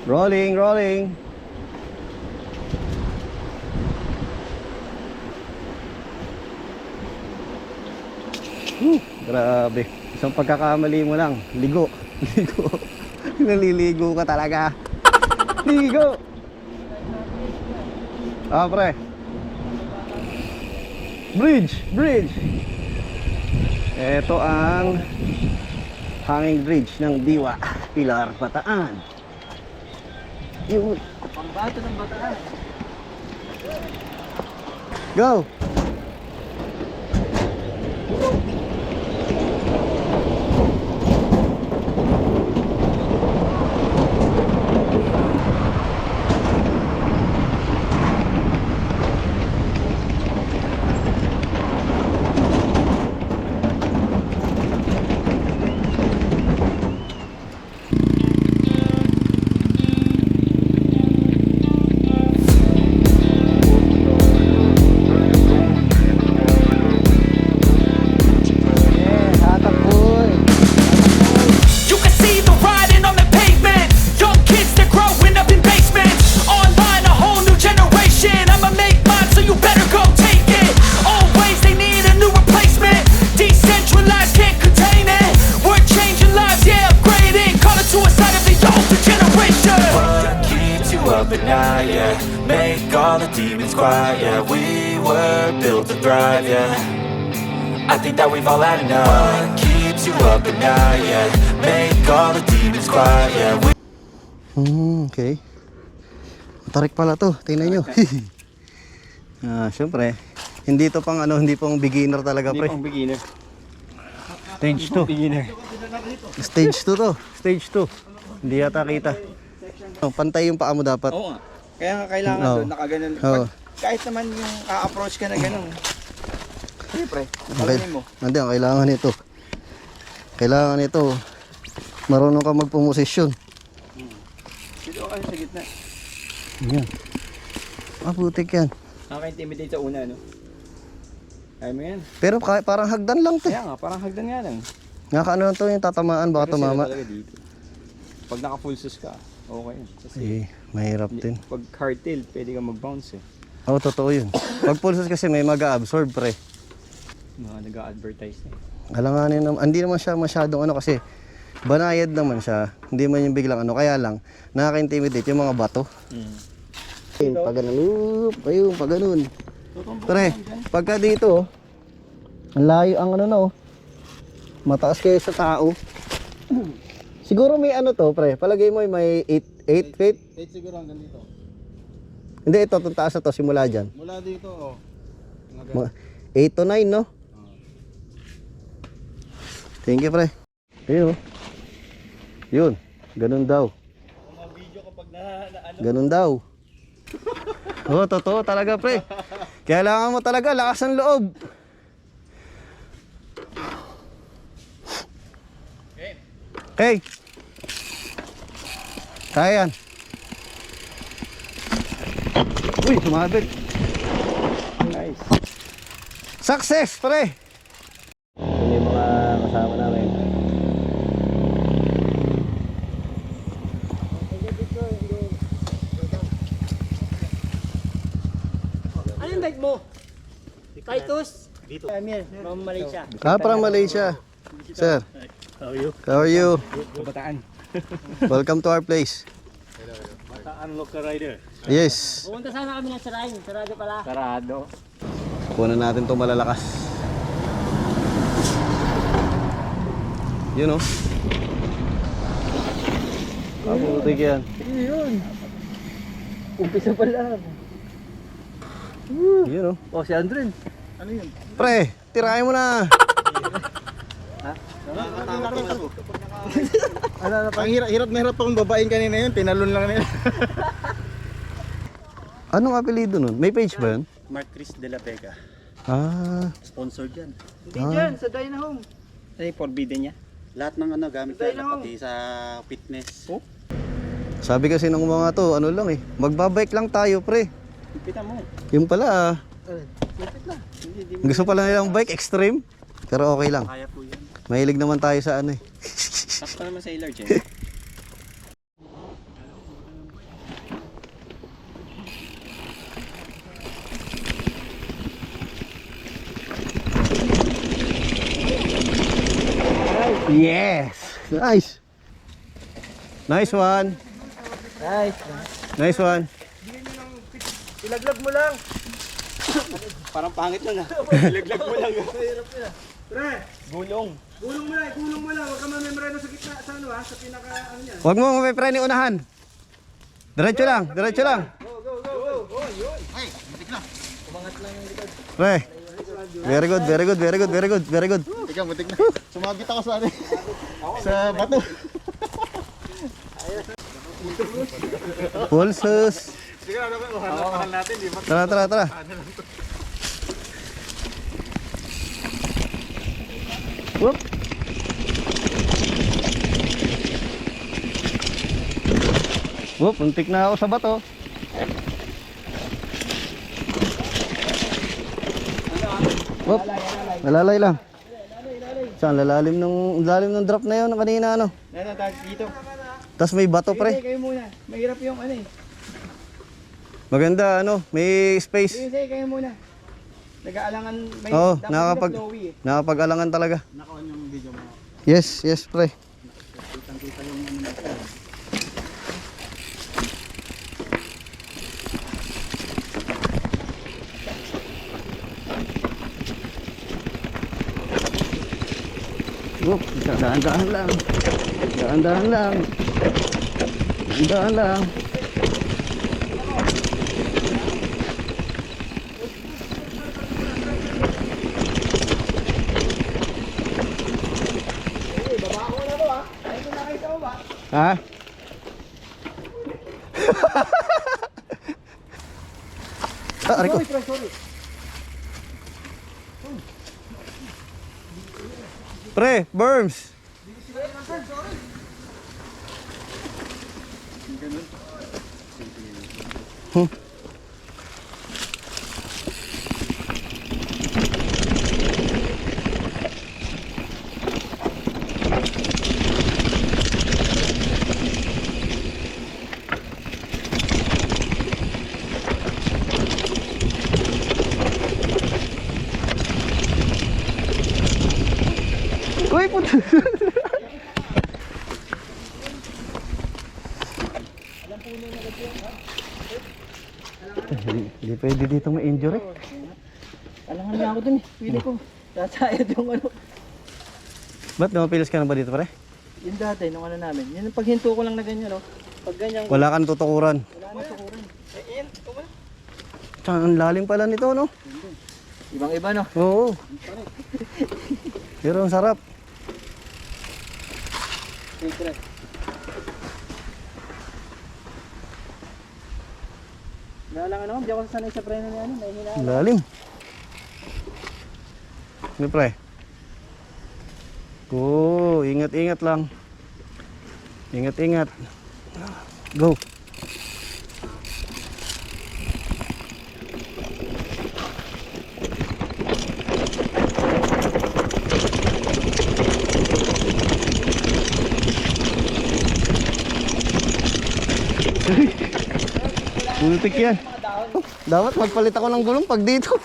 Rolling, rolling. Grabe. Isang pagkakamali mo lang, ligo. Ligo. Naliligo ka talaga. Ligo. Ah, pre. Bridge, bridge. Ito ang hanging bridge ng Diwa, Pilar, Bataan. Yun. Pangbato ng Bataan. Go. Make all the demons quiet, yeah. We were built to thrive, yeah. I think that we've all had enough. What keeps you up at night, yeah. Make all the demons quiet, yeah. Okay. Tarik pala to, tingnan nyo. Syempre, hindi to pang ano, hindi pang beginner talaga, pre. Hindi pang beginner. Stage 2. Beginner. Stage 2 to. Stage 2. Hindi yata kita. Pantay yung paa mo dapat. Oo nga. Kaya nga kailangan doon, nakaganon. Kahit naman yung a-approach ka na gano'n. Siyempre, palanin mo. Hindi, ang kailangan nito. Kailangan nito, marunong ka magpumosisyon. Dito ka sa gitna. Yan. Putik yan. Nakaka-intimidate sa una, no? Kaya mo yan. Pero parang hagdan lang to. Kaya nga, parang hagdan nga lang. Nakakaano lang to yung tatamaan, baka tumama. Dito. Pag naka-full sus ka, okay yan. Kasi mahirap din. pag hardtail, pwede kang mag-bounce eh. Oo, totoo yun. Pag pulses kasi may mag-absorb, pre. Mga nag-a-advertise na eh. Alanganin naman, hindi naman siya masyadong ano kasi banayad naman siya. Hindi man yung biglang ano, kaya lang nakaka-intimidate yung mga bato. Ayun, pag ganun, ayun, pag ganun. Pre, pagka dito, ang layo ang ano no. Mataas kayo sa tao. Siguro may ano to, pre. Palagay mo may 8 feet. 8 siguro hanggang dito. Hindi, ito, itong taas na to, simula dyan. Mula dito, oh. 8 to 9, no? Thank you, pre. Ayun, oh. Yun, ganun daw. Ganun daw. Oo, totoo talaga, pre. Kailangan mo talaga, lakas ng loob. Okay. Kaya yan. Uy, sumabit. Nice. Success, pre. Ito yung mga kasama namin. Ano yung bike mo? Titus? Dito. Amir, from Malaysia. From Malaysia. Sir. How are you? How are you? Bataan. Welcome to our place. Bataan local rider. Yes. Pumunta sana kami ng Sarain. Sarado pala. Sarado. Kunan natin itong malalakas. Yun, oh. Putik yan. Yun. Umpisa pa lang. Yun, oh. Oh, si Andren. Ano yun? Pre, tirahin mo na. Ang hirap na hirap akong babaeng kanina yun. Tinalon lang nila. Anong apelido nun? May page ba yun? Mark Chris de la Vega. Sponsored yan. Hindi dyan, sa Dynahome. Ay, forbidden niya. Lahat ng ano gamit nila pati sa fitness. Oh? Sabi kasi ng mga to, ano lang eh. Magbabike lang tayo, pre. Kita mo. Yung pala, Lapit lang. gusto pala nilang bike, extreme. Pero okay lang. Kaya po yan. Mahilig naman tayo sa ano eh. Tapos naman sa ilar, Jen. Yes! Nice! Nice one! Nice. Nice one! Ilaglag mo lang. Parang pangit yun ah. Ilaglag mo lang. Pre, Gulong. gulong mo lang, gulong mo lang. Huwag ka mamembreno sa gitna, sa ano ha, sa pinaka ano yan. Huwag mo mapipreno unahan. Diretso lang, diretso lang. Pre. Very good, very good, very good, very good, very good. Teka, butik na. Sumabit ako sa ano. Sa bato. Pulsos. Sige, ano ba? Mahal natin, di ba? Tara, tara, tara. Whoop. Whoop, untik na ako sa bato. Whoop. Nalalay lang. Saan lalim ng drop na yun kanina ano. Dito. Tapos may bato Sige, pre. kayo muna. Mahirap yung ano eh. Maganda ano, may space. Sige, kayo muna. Nag-aalangan. May Oo, dapat flowy eh. nakapag-alangan talaga. Nakaon yung video mo. Yes, yes pre. Whoop, dahan-dahan lang. Dahan-dahan lang. Dahan-dahan lang. Ha? Aray ko. Pre, Berms. Uy, puto. Hindi pwede dito ma-injury. Alangan niya ako dun eh. Pili ko. Sasayad yung ano. Ba't namapilis ka na ba dito pare? Yung dati, nung ano namin. Yun yung paghinto ko lang na ganyan no. Pag ganyan, Wala kang tutukuran. wala na tukuran. Eh, yan. Ito mo na. Tsaka ang lalim pala nito no? Ibang iba no. Oo. Pero ang sarap. Secret. Nalangan ako. Di ako sanay sa preno na ano. Nahihila. Ang lalim. Ano pre? Oo, ingat-ingat lang. Ingat-ingat. Go. Bultik yan. Dapat magpalit ako ng gulong pag dito.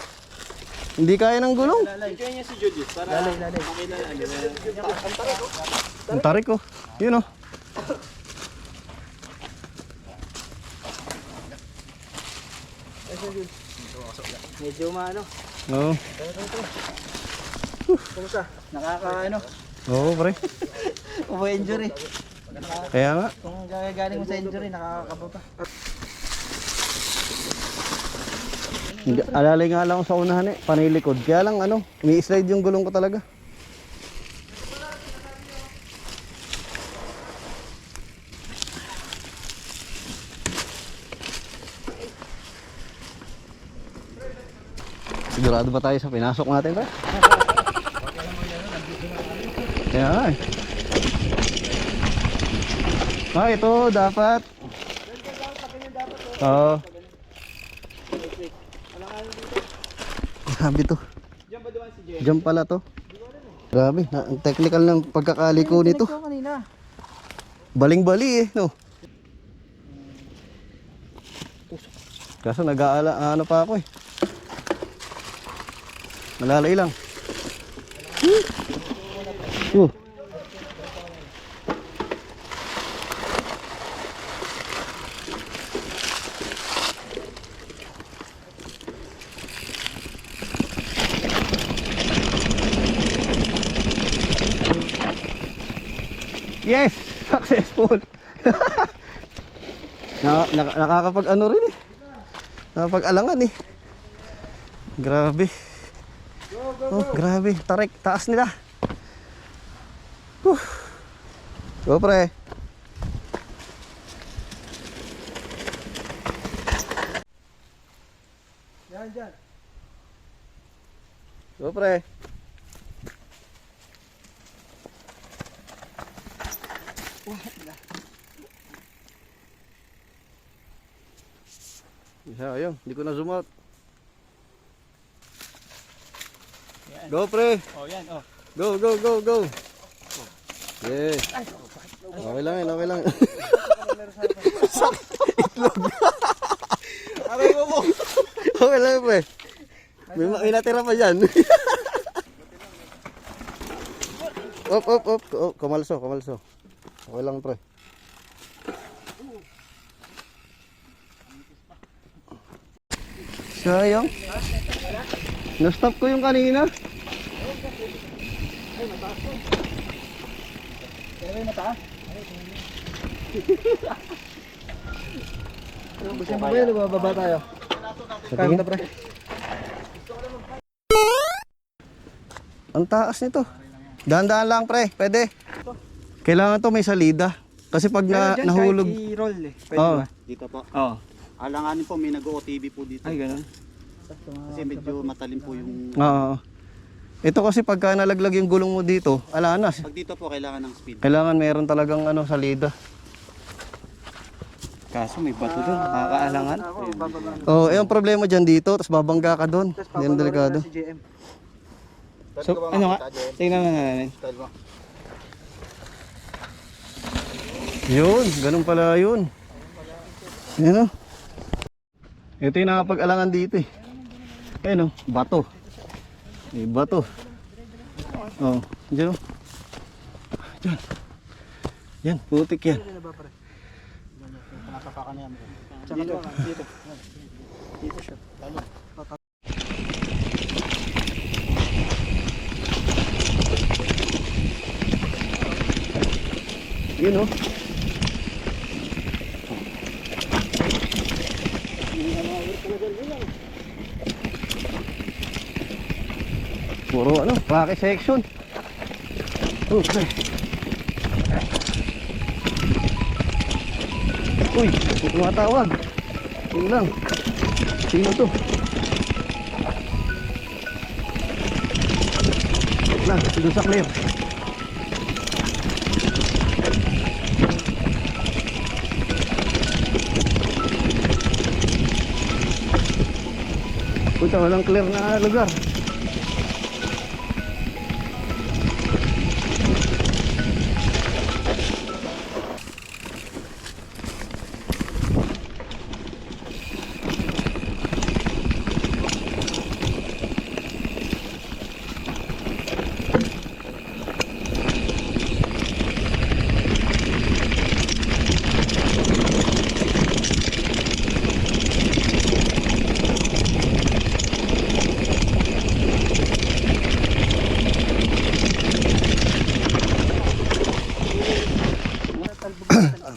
Hindi kaya ng gulong. Enjoy niya si Judith. Para lalay. Ang tarik ko. Yun oh. Medyo maano. Oo. Kumusta? Nakaka-ano? Oo pre. Ubo-injury. Kaya nga. Kung galing mo sa injury, nakakaba pa. Alalay nga lang ako sa unahan eh. Panilikod. Kaya lang ano. Umi-slide yung gulong ko talaga. Sigurado ba tayo sa pinasok natin ba? Kaya nga eh. Ah, ito dapat. Oo. Grabe to. Diyan pala to. Grabe, ang technical ng pagkakaliko nito. Kanina. Baling-bali eh, no? Kaso nag-aala, ano pa ako eh. Malalay lang. Yes! Successful! Nakakapag ano rin eh. Nakapag-alangan eh. Grabe. Oh, grabe. Tarik, taas nila. Go pre. Yan, dyan. Go pre. Isa, ayun. Hindi ko na zoom out. Go pre. Oh, yan, oh. Go, go, go, go. Yes. Okay lang yun, okay lang. Itlog. Aray mo mo. Okay lang yun, pre. May natira pa dyan. Op, op, op. Oh, kumalso, kumalso. Okay lang, pre. Sayang. Na-stop ko yung kanina. Gusto mo ba yun? Bababa tayo. Kaya na, pre. Ang taas nito. Dahan-dahan lang, pre. Pwede. Kailangan to may salida. Kasi pag nahulog. I-roll eh. Pwede Oo. ba? Dito po. Oo. Alanganin po, may nag-OTV po dito. Ay, ganun. Kasi medyo matalim po yung... Oo. Ito kasi pagka nalaglag yung gulong mo dito, ala na. Pag dito po, kailangan ng speed. Kailangan meron talagang salida. Kaso may bato doon. Nakakaalangan. Oh, yung problema dyan dito, tapos babangga ka doon. Yan delikado. So, ano nga? Tingnan na natin. Yun, ganun pala yun. Yan o. Ito yung nakapag-alangan dito eh. Ayun o, bato. May bato. Oh, dyan o. Dyan. Yan, putik yan. Dito. Dito. Dito siya. Yun o. Puro pake section. Okay. Uy, tumatawag. Yun lang. Sino to? Lang, doon sa clear. Puta, walang clear na lugar.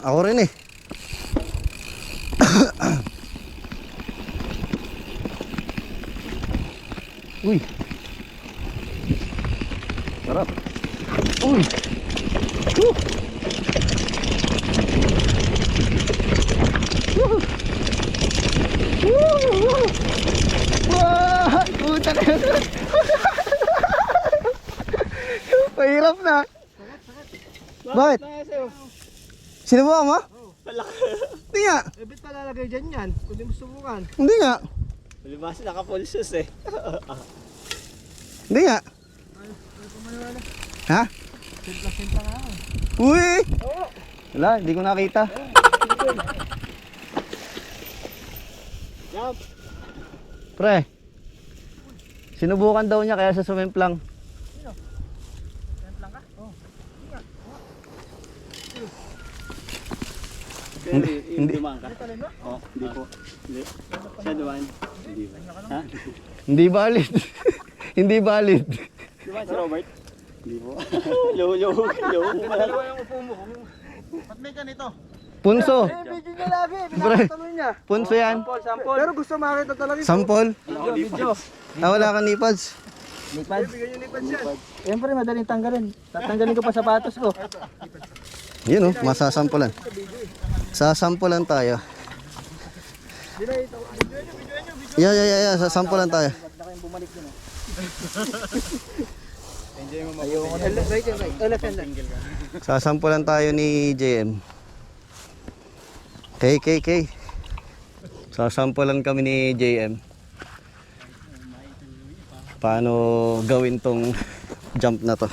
Ako rin eh. Uy. Sarap. Uy. Woo. Woo. Woo. Wah, puta na. Mahirap na. Bakit? Sinubukan mo? Hindi nga. Eh, ba't palalagay dyan yan? Kung di mo subukan. Hindi nga. Malibas naka-pulsus eh. Hindi nga. Ha? Uy! Wala, hindi ko nakita. Pre, sinubukan daw niya kaya sa sumimplang. Hindi dumaan ka? Oo, hindi po. Hindi. Siya dumaan. Hindi ba? Ha? Hindi valid. Hindi valid. Dumaan si Robert? Hindi po. Yo. Dalawa yung upo mo. Ba't may ganito? Punso. Video niya lagi. Pre, niya. punso yan. Sample. Pero gusto makita talaga ito. Sampol. Video. Wala kang nipads. Nipads. Bigyan yung nipads yan. Siyempre, madaling tanggalin. Tatanggalin ko pa sapatos ko. Yun masasampulan. Sasampulan tayo. Yeah, sasampulan tayo. Sasampulan tayo ni JM. Kay. Sasampulan kami ni JM. Paano gawin tong jump na to?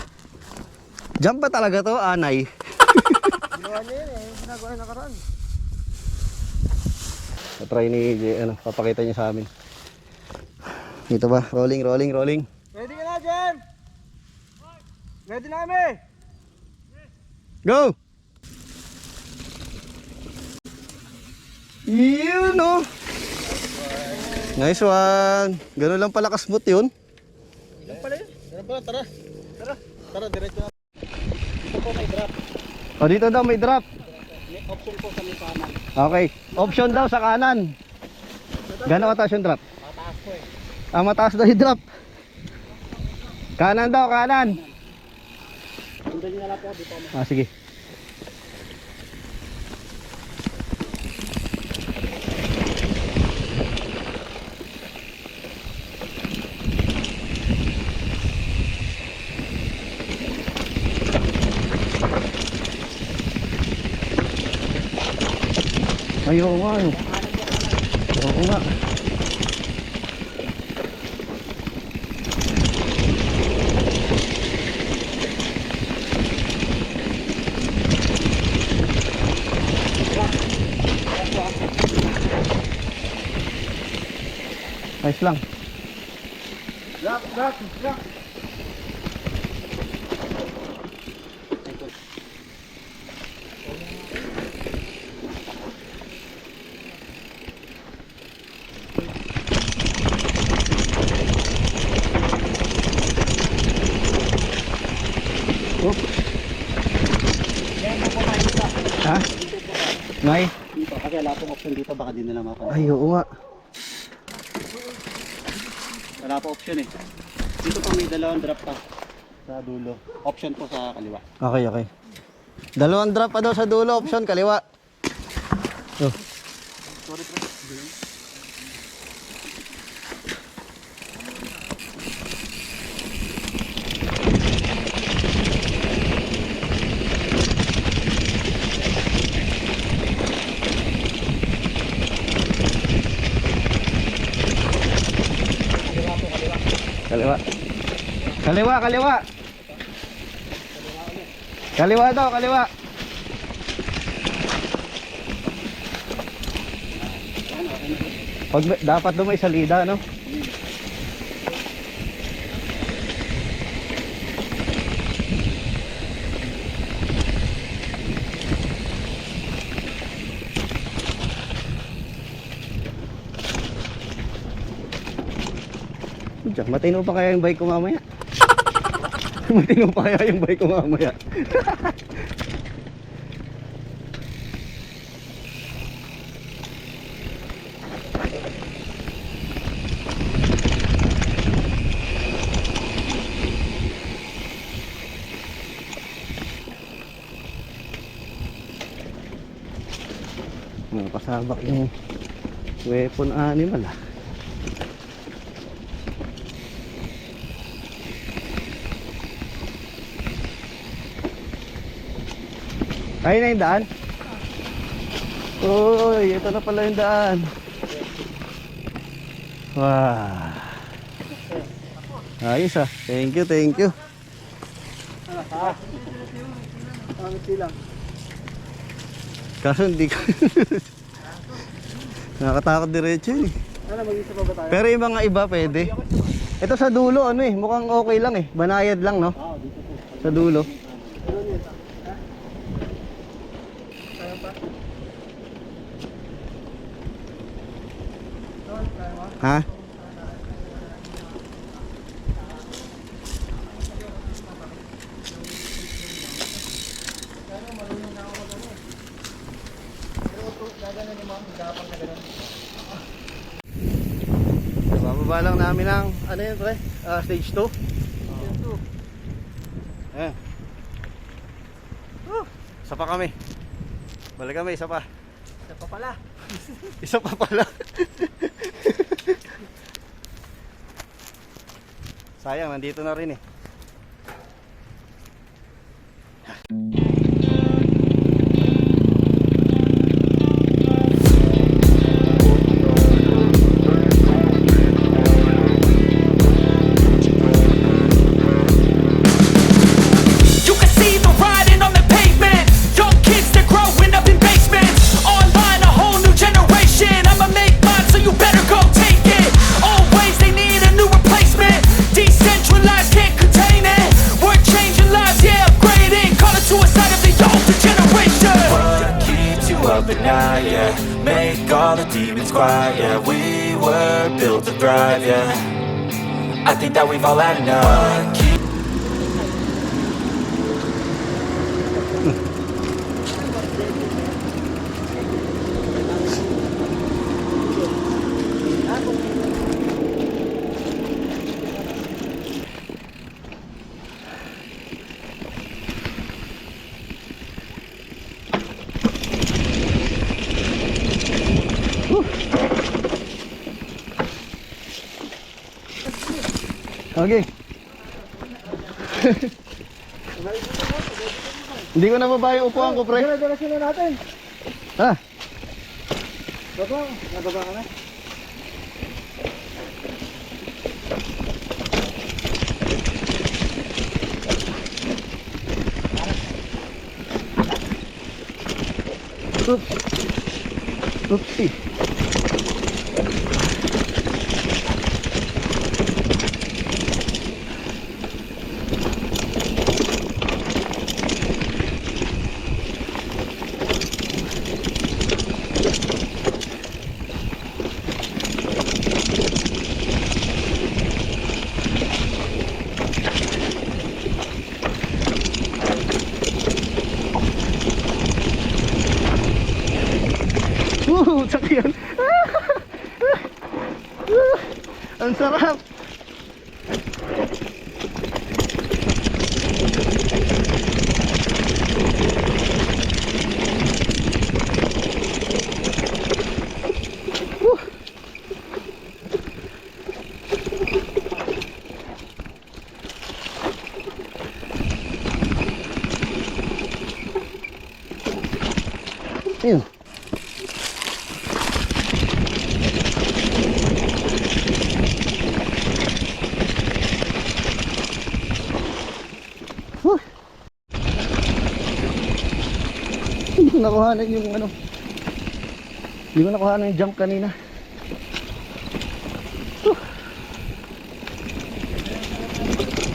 Jump ba talaga to, Anay? Ginawa niya yun eh. Ginagawa niya nakaraan. Try ni JM, papakita niya sa amin. Dito ba? Rolling. Ready ka na, Jen? Ready na kami! Go! Yun no! Nice one! Ganun lang pala kasmooth yun. Yan pala yun. Yan pala, tara. Tara, diretso na. Ito po may drop. O dito daw may drop. May option po sa may kanan. Okay. Option daw sa kanan. Gano'n kataas yung drop? Mataas po eh. Mataas daw yung drop. Kanan daw, kanan. Sundan nyo na lang po dito. Sige. Ayoko nga eh. Oo nga. Ayos lang. Drop. Oh. Ha? Ngay? Dito, kasi wala pong option dito, baka di nila mapanood. Ay, oo nga. Wala po option eh. Dito po may dalawang drop pa sa dulo. Option po sa kaliwa. Okay. Dalawang drop pa daw sa dulo, option kaliwa. Oh. Kaliwa. Kaliwa daw, kaliwa. Dapat daw may salida, no? Diyan, matino pa kaya yung bike ko mamaya? Matino pa kaya yung bike ko mamaya? Pasabak yung weapon animal ah. Ayun na yung daan. Uy, ito na pala yung daan. Wah. Ayos ah. Thank you. Ang silang. Kaso hindi ka. Nakakatakot diretso yun eh. Ano, mag-isa pa ba tayo? Pero yung mga iba pwede. Ito sa dulo ano eh. Mukhang okay lang eh. Banayad lang no. Sa dulo. Ha? Bababa lang namin ng, ano yun pre? Stage 2. Ayan. Isa pa kami. Balik kami, isa pa. Isa pa pala. Isa pa pala. Sayang, nandito na rin eh. You can see the writing on the pavement. Young kids, they're growing up in basements. Online, a whole new generation. I'ma make mine, so you better go take it. Always, they need a new replacement. Decentralized, can't contain it. We're changing lives, yeah, upgrading. Call it suicide of the older generation. What keeps you up at night, yeah? Make all the demons quiet, yeah. We were built to thrive, yeah. I think that we've all had enough. Okay. Hindi ko na baba yung upuan ko, pre. Dala-dalasin na natin. Ha? Nababa ka na? Oopsie. Sakyan. Ang sarap. Ayun. Hindi ko nakuhanan yung ano. Hindi ko nakuhanan yung jump kanina.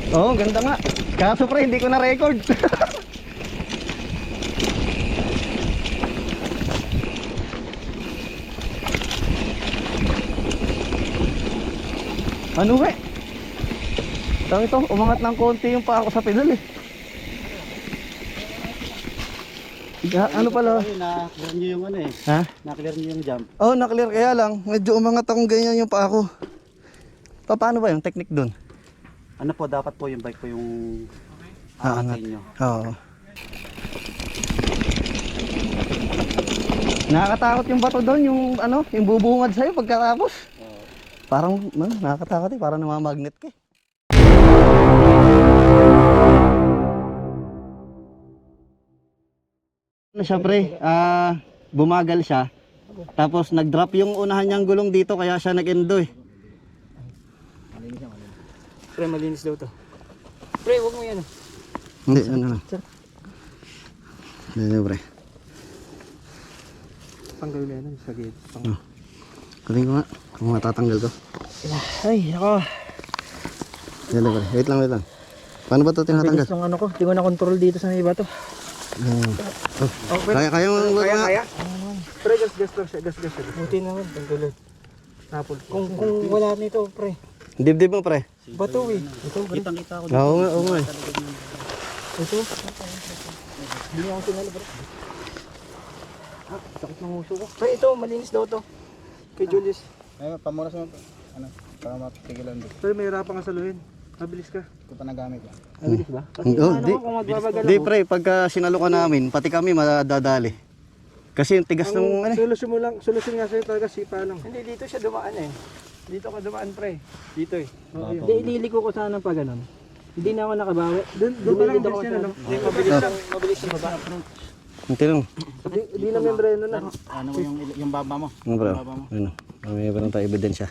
Oo, ganda nga. Kaso pre, hindi ko na record. Ano we? Tawag ito, umangat ng konti yung pa ako sa pedal eh. Ano pala? Na-clear nyo yung ano eh. Ha? Na-clear nyo yung jump. Oh, na-clear kaya lang. Medyo umangat akong ganyan yung pa ako. Paano ba yung technique dun? Ano po, dapat po yung bike po yung Aangat. aangatin nyo. Oo. Nakakatakot yung bato doon, yung ano, yung bubungad sa'yo pagkatapos. Parang, nakakatakot eh, parang namamagnet ka eh. Ano siya pre, bumagal siya. Tapos nag-drop yung unahan niyang gulong dito kaya siya nag-endo eh. Pre, malinis daw to. Pre, huwag mo yan. Hindi, ano lang. Hindi, pre. Tanggal mo yan sa gate. Kunin ko nga, kung matatanggal ko. Ay, ako. Yan pre, wait lang. Paano ba ito tinatanggal? Bilis yung ano ko, hindi ko na-control dito sa may bato. Kaya mo Kaya? Pre, gas lang siya, gas. Buti naman, tanggalin. Napol. Kung wala nito, pre. Dibdib mo pre. Bato eh. Ito, pre. Kitang-kita ko. Oo nga. Ito. Hindi ako tinalo, pre. Sakit ng uso ko. Pre, ito, malinis daw to. Kay Julius. Ay, pamunas mo. Ano, para mapigilan doon. Pero may hirapan ka saluhin. Mabilis ka. Ito pa nagamit lang. Mabilis ba? Kasi Oh, ano di. ko kung magbabagal Di ako. pre, pagka sinalukan namin, pati kami madadali. Kasi yung tigas ng ano eh. Solusyon nga sa'yo talaga sipa lang. Hindi, dito siya dumaan eh. Dito ka dumaan pre. Dito eh. Hindi, ililiko ko sana pa ganun. Hindi na ako nakabawi. Doon pa lang bilis yan, ano? Mabilis yung baba. Hindi lang. Hindi na membreno na. Ano mo yung baba mo? Ano bro? Ano? May parang tayo ebidensya.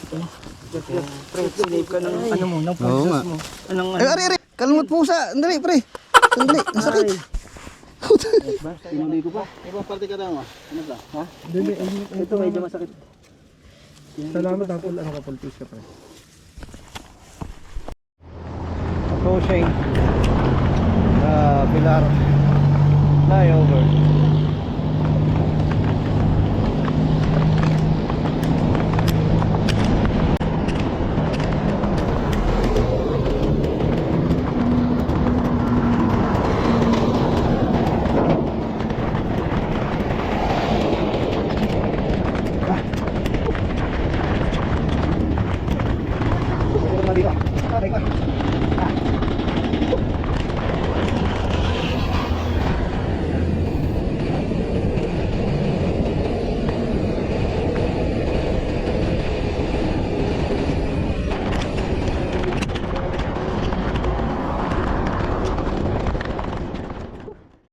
Pre, sinave ka ng ano mo, ng Oo nga. mo. Anong Ay, ari! Kalmot pusa! Andali, pre! Andali, nasakit! Pinuli ko pa. Ibang parte ka daw mo. Ano ba? Ha? Ito medyo masakit. Salamat ang full ano ka full piece ka pre. Approaching Pilar flyover.